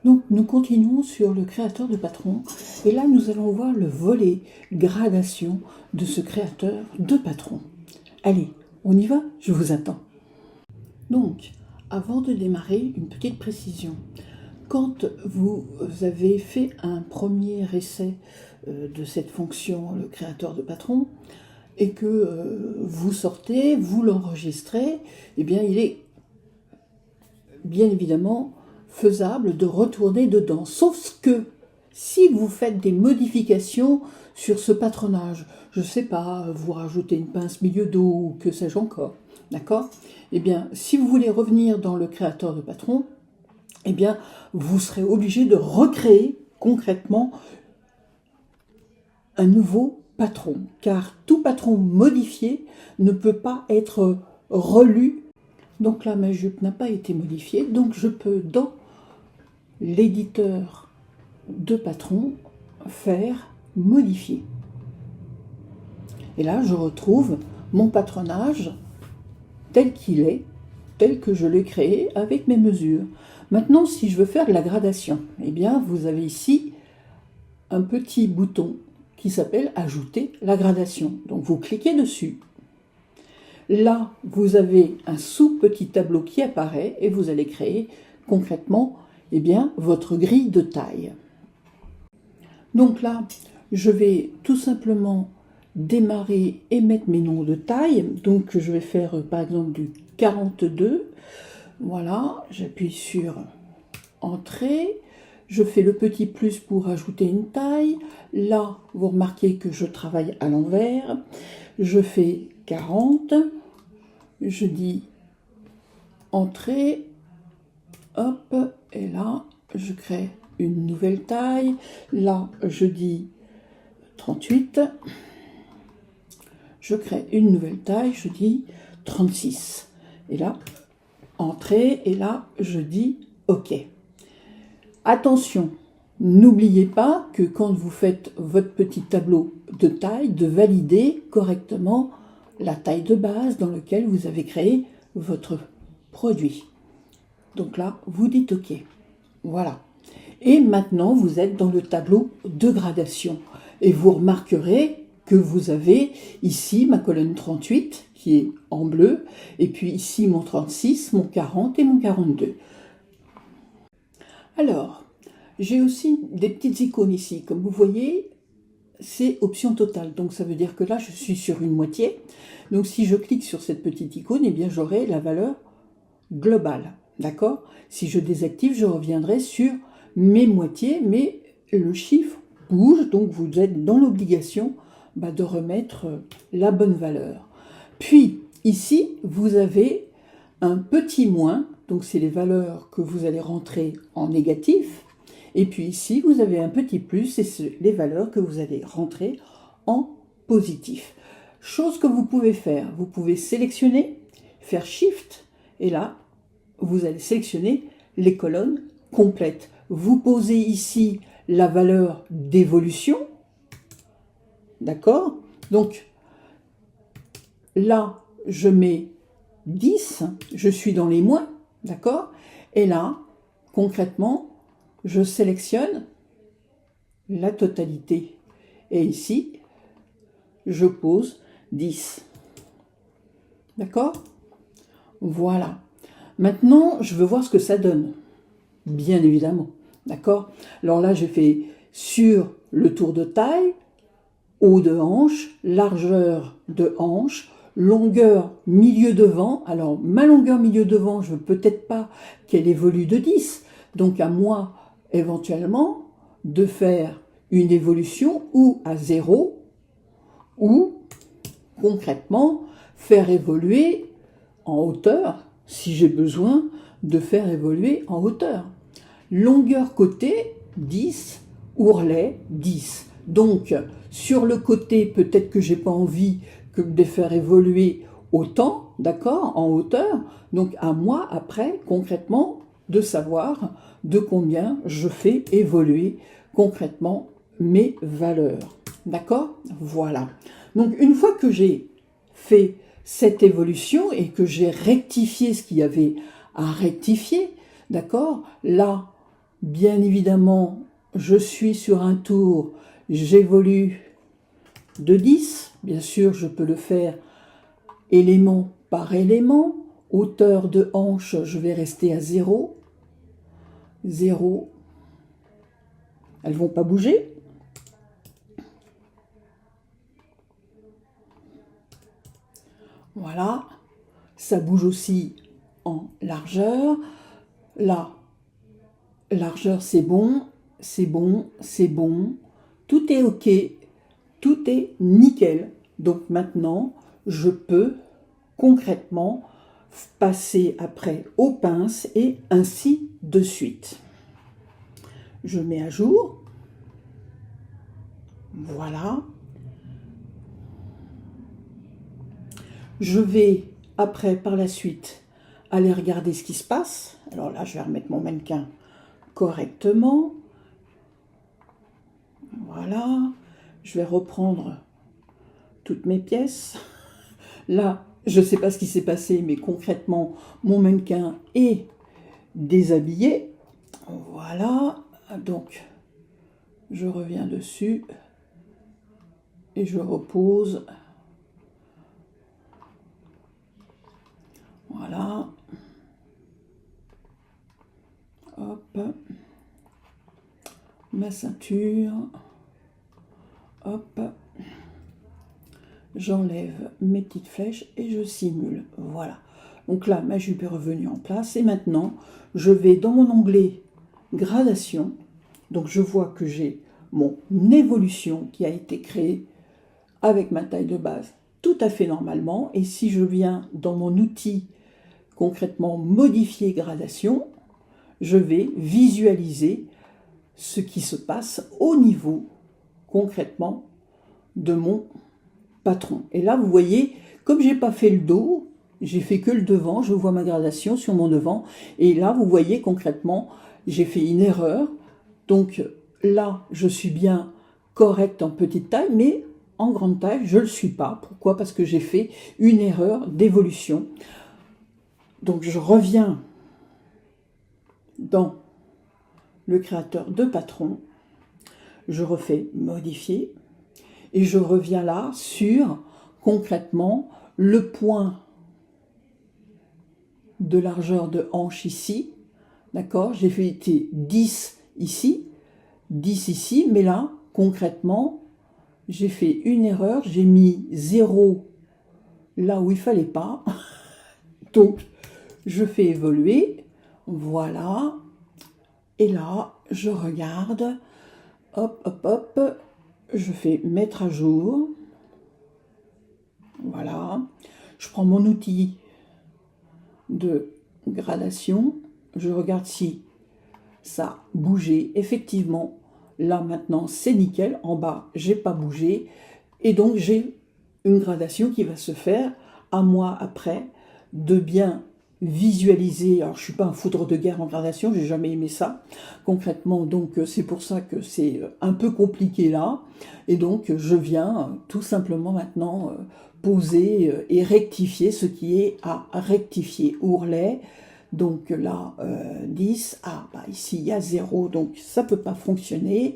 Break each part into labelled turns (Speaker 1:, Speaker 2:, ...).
Speaker 1: Donc nous continuons sur le créateur de patron et là nous allons voir le volet gradation de ce créateur de patron. Allez, on y va? Je vous attends. Donc, avant de démarrer, une petite précision. Quand vous avez fait un premier essai de cette fonction, le créateur de patron, et que vous sortez, vous l'enregistrez, eh bien il est bien évidemment faisable de retourner dedans. Sauf que si vous faites des modifications sur ce patronage, je ne sais pas, vous rajoutez une pince milieu d'eau ou que sais-je encore, d'accord? Eh bien, si vous voulez revenir dans le créateur de patron, eh bien, vous serez obligé de recréer concrètement un nouveau patron, car tout patron modifié ne peut pas être relu. Donc là, ma jupe n'a pas été modifiée, donc je peux, dans l'éditeur de patron, faire modifier. Et là, je retrouve mon patronage tel qu'il est, tel que je l'ai créé avec mes mesures. Maintenant, si je veux faire de la gradation, eh bien, vous avez ici un petit bouton qui s'appelle « Ajouter la gradation ». Donc, vous cliquez dessus. Là, vous avez un sous-petit tableau qui apparaît et vous allez créer concrètement eh bien, votre grille de taille. Donc là, je vais tout simplement démarrer et mettre mes noms de taille. Donc, je vais faire par exemple du 42. Voilà, j'appuie sur Entrée. Je fais le petit plus pour ajouter une taille. Là, vous remarquez que je travaille à l'envers. Je fais 40. Je dis Entrée. Hop, et là, je crée une nouvelle taille. Là, je dis 38. Je crée une nouvelle taille, je dis 36. Et là, Entrée, et là, je dis OK. Attention, n'oubliez pas que quand vous faites votre petit tableau de taille, de valider correctement la taille de base dans laquelle vous avez créé votre produit. Donc là, vous dites OK. Voilà. Et maintenant, vous êtes dans le tableau de gradation. Et vous remarquerez que vous avez ici ma colonne 38 qui est en bleu, et puis ici mon 36, mon 40 et mon 42. Alors, j'ai aussi des petites icônes ici. Comme vous voyez, c'est option totale. Donc ça veut dire que là, je suis sur une moitié. Donc si je clique sur cette petite icône, eh bien j'aurai la valeur globale. D'accord? Si je désactive, je reviendrai sur mes moitiés, mais le chiffre bouge, donc vous êtes dans l'obligation de remettre la bonne valeur. Puis, ici, vous avez un petit moins, donc c'est les valeurs que vous allez rentrer en négatif. Et puis ici, vous avez un petit plus, c'est les valeurs que vous allez rentrer en positif. Chose que vous pouvez faire, vous pouvez sélectionner, faire Shift, et là, vous allez sélectionner les colonnes complètes. Vous posez ici la valeur d'évolution, d'accord? Donc, là, je mets 10, je suis dans les moins, d'accord? Et là, concrètement, je sélectionne la totalité. Et ici, je pose 10. D'accord? Voilà. Maintenant, je veux voir ce que ça donne. Bien évidemment. D'accord? Alors là, j'ai fait sur le tour de taille, haut de hanche, largeur de hanche, longueur milieu devant. Alors, ma longueur milieu devant, je ne veux peut-être pas qu'elle évolue de 10. Donc, à moi, éventuellement, de faire une évolution ou à 0, ou concrètement, faire évoluer en hauteur, si j'ai besoin de faire évoluer en hauteur. Longueur côté, 10, ourlet, 10. Donc, sur le côté, peut-être que j'ai pas envie de faire évoluer autant, d'accord, en hauteur. Donc, à moi, après, concrètement, de savoir de combien je fais évoluer concrètement mes valeurs. D'accord? Voilà. Donc, une fois que j'ai fait cette évolution et que j'ai rectifié ce qu'il y avait à rectifier, d'accord? Là, Bien évidemment, je suis sur un tour, j'évolue de 10. Bien sûr, je peux le faire élément par élément. Hauteur de hanche, je vais rester à 0. 0. Elles ne vont pas bouger. Voilà. Ça bouge aussi en largeur. Là, largeur, c'est bon, c'est bon, c'est bon. Tout est OK. Tout est nickel. Donc maintenant, je peux concrètement passer après aux pinces et ainsi de suite. Je mets à jour. Voilà. Je vais après, par la suite, aller regarder ce qui se passe. Alors là, je vais remettre mon mannequin correctement. Voilà. Je vais reprendre toutes mes pièces. Là, je ne sais pas ce qui s'est passé, mais concrètement, mon mannequin est déshabillé. Voilà. Donc, je reviens dessus et je repose. Voilà. Hop. Ma ceinture. Hop. J'enlève mes petites flèches et je simule. Voilà. Donc là, ma jupe est revenue en place. Et maintenant, je vais dans mon onglet gradation. Donc je vois que j'ai mon évolution qui a été créée avec ma taille de base tout à fait normalement. Et si je viens dans mon outil concrètement modifier gradation, je vais visualiser ce qui se passe au niveau concrètement de mon patron. Et là, vous voyez, comme j'ai pas fait le dos, j'ai fait que le devant, je vois ma gradation sur mon devant. Et là, vous voyez concrètement, j'ai fait une erreur. Donc là, je suis bien correcte en petite taille, mais en grande taille, je ne le suis pas. Pourquoi? Parce que j'ai fait une erreur d'évolution. Donc je reviens dans le créateur de patron, je refais modifier et je reviens là sur concrètement le point de largeur de hanche ici, d'accord, j'ai fait 10 ici, 10 ici, mais là concrètement j'ai fait une erreur, j'ai mis 0 là où il fallait pas, donc je fais évoluer, voilà, et là je regarde, hop hop hop, je fais mettre à jour, voilà, je prends mon outil de gradation, je regarde si ça a bougé, effectivement, là maintenant c'est nickel, en bas j'ai pas bougé, et donc j'ai une gradation qui va se faire à moi après de bien visualiser. Alors je suis pas un foudre de guerre en gradation, j'ai jamais aimé ça concrètement, donc c'est pour ça que c'est un peu compliqué là, et donc je viens tout simplement maintenant poser et rectifier ce qui est à rectifier. Ourlet, donc là 10, bah, ici il y a 0, donc ça peut pas fonctionner.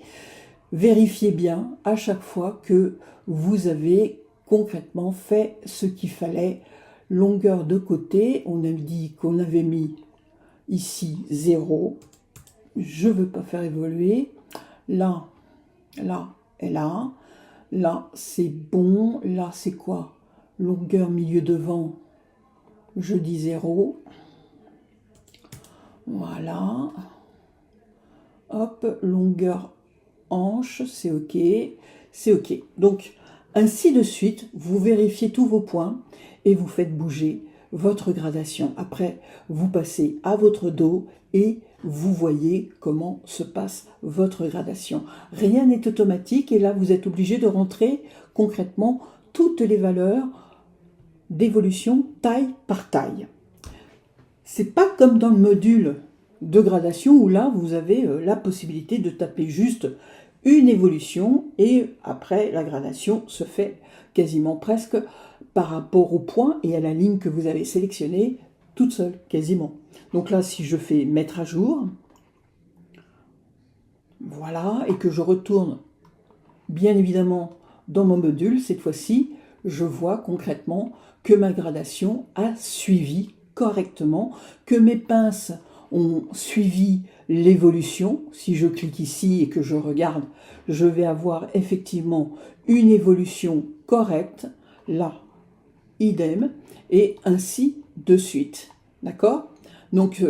Speaker 1: Vérifiez bien à chaque fois que vous avez concrètement fait ce qu'il fallait. Longueur de côté, on a dit qu'on avait mis ici 0, je ne veux pas faire évoluer, là, là et là, là c'est bon, là c'est quoi? Longueur milieu devant, je dis 0, voilà, hop, longueur hanche, c'est ok, c'est ok. Donc ainsi de suite, vous vérifiez tous vos points et vous faites bouger votre gradation. Après, vous passez à votre dos et vous voyez comment se passe votre gradation. Rien n'est automatique et là, vous êtes obligé de rentrer concrètement toutes les valeurs d'évolution taille par taille. C'est pas comme dans le module de gradation où là, vous avez la possibilité de taper juste une évolution et après, la gradation se fait quasiment presque par rapport au point et à la ligne que vous avez sélectionnée toute seule, quasiment. Donc là, si je fais mettre à jour, voilà, et que je retourne bien évidemment dans mon module, cette fois-ci, je vois concrètement que ma gradation a suivi correctement, que mes pinces ont suivi l'évolution. Si je clique ici et que je regarde, je vais avoir effectivement une évolution correcte, là, idem, et ainsi de suite. D'accord? Donc,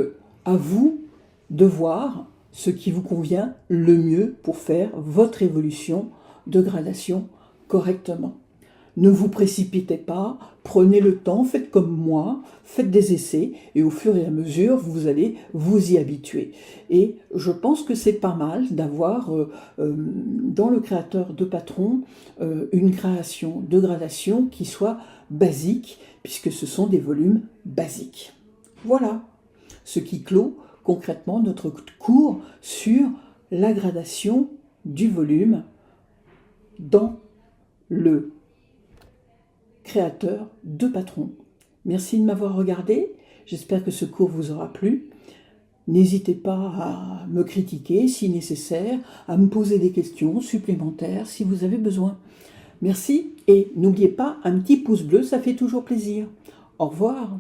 Speaker 1: à vous de voir ce qui vous convient le mieux pour faire votre évolution de gradation correctement. Ne vous précipitez pas, prenez le temps, faites comme moi, faites des essais et au fur et à mesure, vous allez vous y habituer. Et je pense que c'est pas mal d'avoir dans le créateur de patron une création de gradation qui soit basique, puisque ce sont des volumes basiques. Voilà ce qui clôt concrètement notre cours sur la gradation du volume dans le créateur de patron. Merci de m'avoir regardé, j'espère que ce cours vous aura plu. N'hésitez pas à me critiquer si nécessaire, à me poser des questions supplémentaires si vous avez besoin. Merci et n'oubliez pas un petit pouce bleu, ça fait toujours plaisir. Au revoir.